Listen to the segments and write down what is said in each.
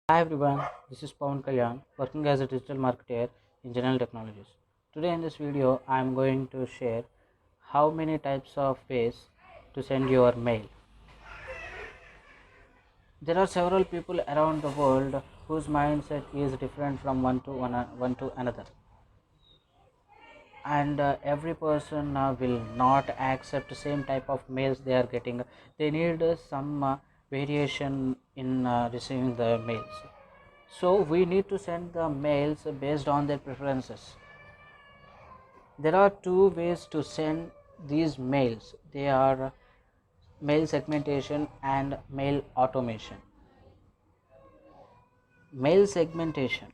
Hi everyone, this is Pawan Kalyan, working as a digital marketer in General Technologies. Today in this video, I am going to share how many types of ways to send your mail. There are several people around the world whose mindset is different from one to another, and every person will not accept the same type of mails they are getting. They need some variation in receiving the mails. So we need to send the mails based on their preferences. There are two ways to send these mails. They are mail segmentation and mail automation. Mail segmentation,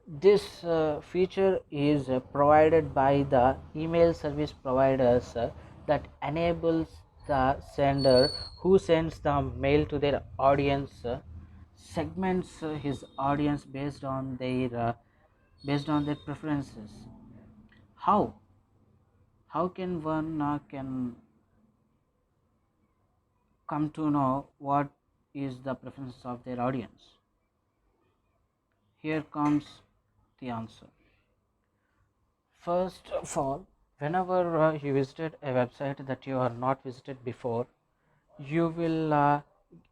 this feature is provided by the email service providers that enables the sender who sends the mail to their audience segments his audience based on their preferences. How can one can come to know what is the preferences of their audience? Here comes the answer. First of all, whenever you visited a website that you are not visited before, you will uh,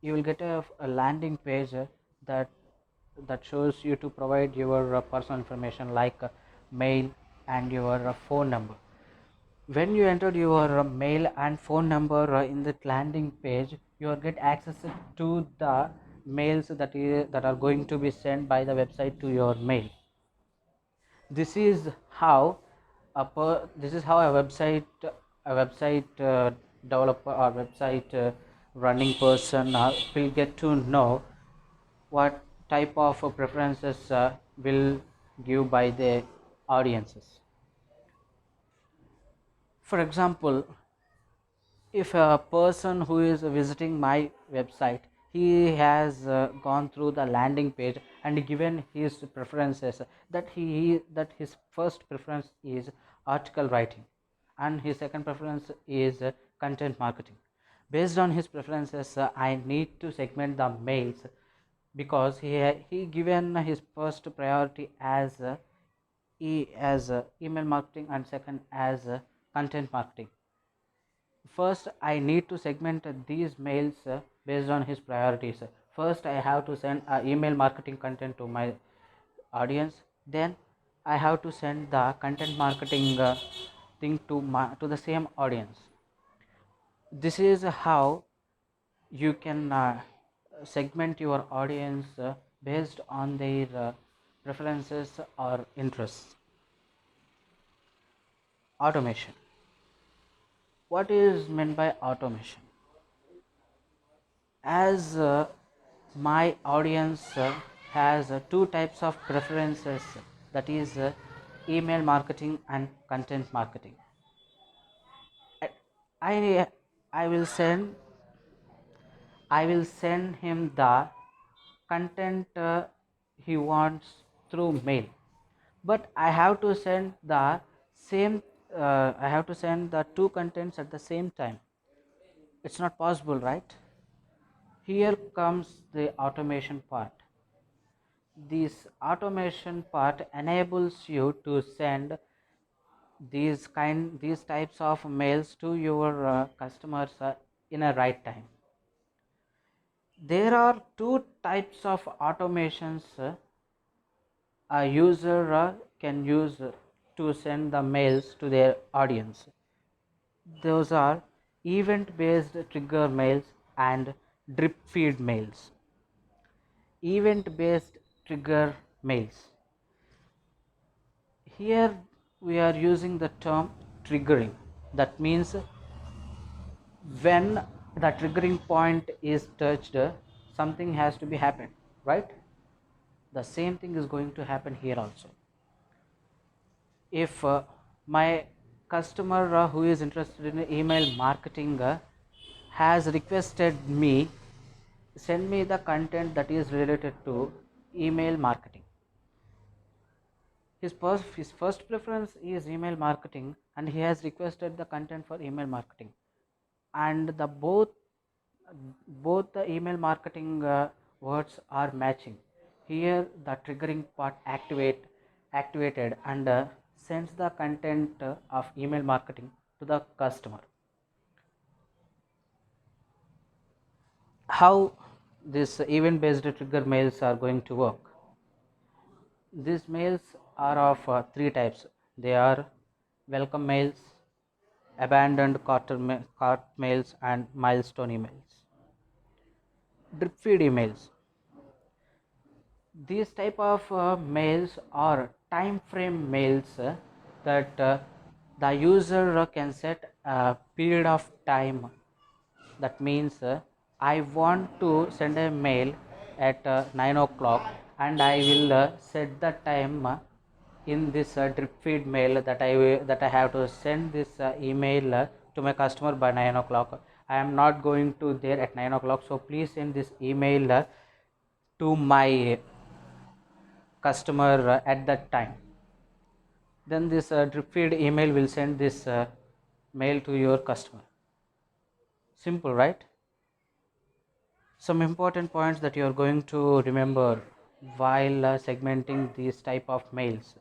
you will get a landing page that that shows you to provide your personal information like mail and your phone number. When you enter your mail and phone number in the landing page, you will get access to the mails that are going to be sent by the website to your mail. This is how a website developer or website running person will get to know what type of preferences will give by the audiences. For example, if a person who is visiting my website, he has gone through the landing page and given his preferences, that his first preference is article writing and his second preference is content marketing. Based on his preferences, I need to segment the mails because he given his first priority as email marketing and second as content marketing. First, I need to segment these mails based on his priorities. First, I have to send email marketing content to my audience. Then I have to send the content marketing thing to the same audience. This is how you can segment your audience based on their preferences or interests. Automation. What is meant by automation? As my audience has two types of preferences, that is email marketing and content marketing. I i will send i will send him the content he wants through mail, but I have to send the two contents at the same time. It's not possible, right? Here comes the automation part. This automation part enables you to send these types of mails to your customers in a right time. There are two types of automations a user can use to send the mails to their audience. Those are event based trigger mails and drip feed mails. Event based trigger mails, here we are using the term triggering. That means when the triggering point is touched, something has to be happened, right? The same thing is going to happen here also. If my customer who is interested in email marketing has requested me, send me the content that is related to email marketing. His first preference is email marketing and he has requested the content for email marketing, and the both the email marketing words are matching. Here the triggering part activated and sends the content of email marketing to the customer. How this event based trigger mails are going to work? These mails are of three types. They are welcome mails, abandoned cart mails, and milestone emails. Drip feed emails. These type of mails are time frame mails that the user can set a period of time. That means I want to send a mail at 9 o'clock, and I will set the time in this drip feed mail that I have to send this email to my customer by 9 o'clock. I am not going to there at 9 o'clock, so please send this email to my customer at that time. Then this drip feed email will send this mail to your customer. Simple, right? Some important points that you are going to remember while segmenting these type of mails.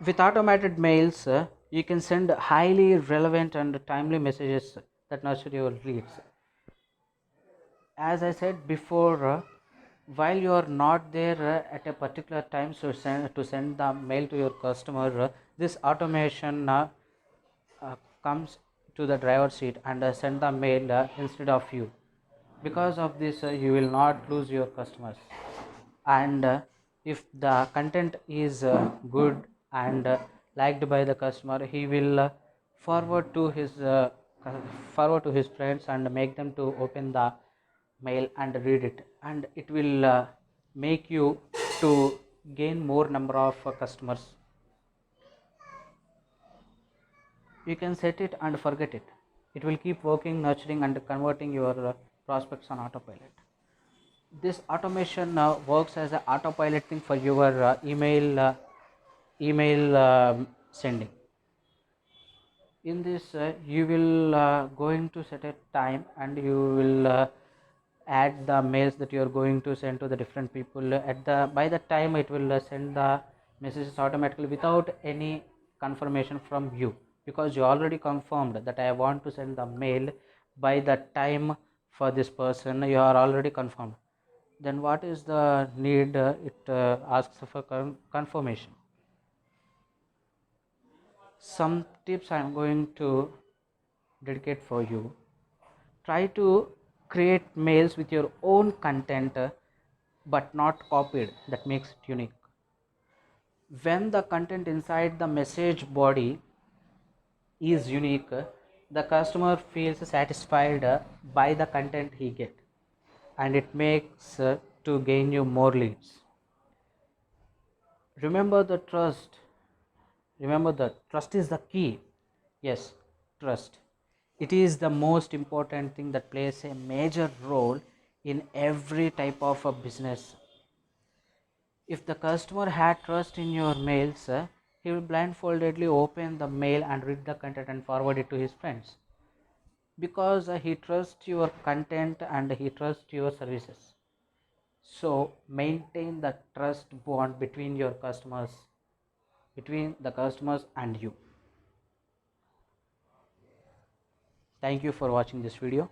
With automated mails, you can send highly relevant and timely messages that nurture your leads. As I said before, while you are not there at a particular time to send the mail to your customer, this automation comes to the driver's seat and send the mail instead of you. Because of this, you will not lose your customers. And if the content is good and liked by the customer, he will forward to his friends and make them to open the mail and read it, and it will make you to gain more number of customers. You can set it and forget it. It will keep working, nurturing and converting your prospects on autopilot. This automation works as an autopilot thing for your email sending. In this you will going to set a time, and you will add the mails that you are going to send to the different people. At the by the time, it will send the messages automatically without any confirmation from you, because you already confirmed that I want to send the mail by the time for this person. You are already confirmed. Then what is the need? It asks for confirmation. Some tips I am going to dedicate for you. Try to create mails with your own content, but not copied. That makes it unique. When the content inside the message body is unique, the customer feels satisfied by the content he get, and it makes to gain you more leads. Remember the trust. Remember that trust is the key. Yes, trust. It is the most important thing that plays a major role in every type of a business. If the customer had trust in your mails, he will blindfoldedly open the mail and read the content and forward it to his friends, because he trusts your content and he trusts your services. So maintain the trust bond between the customers and you. Thank you for watching this video.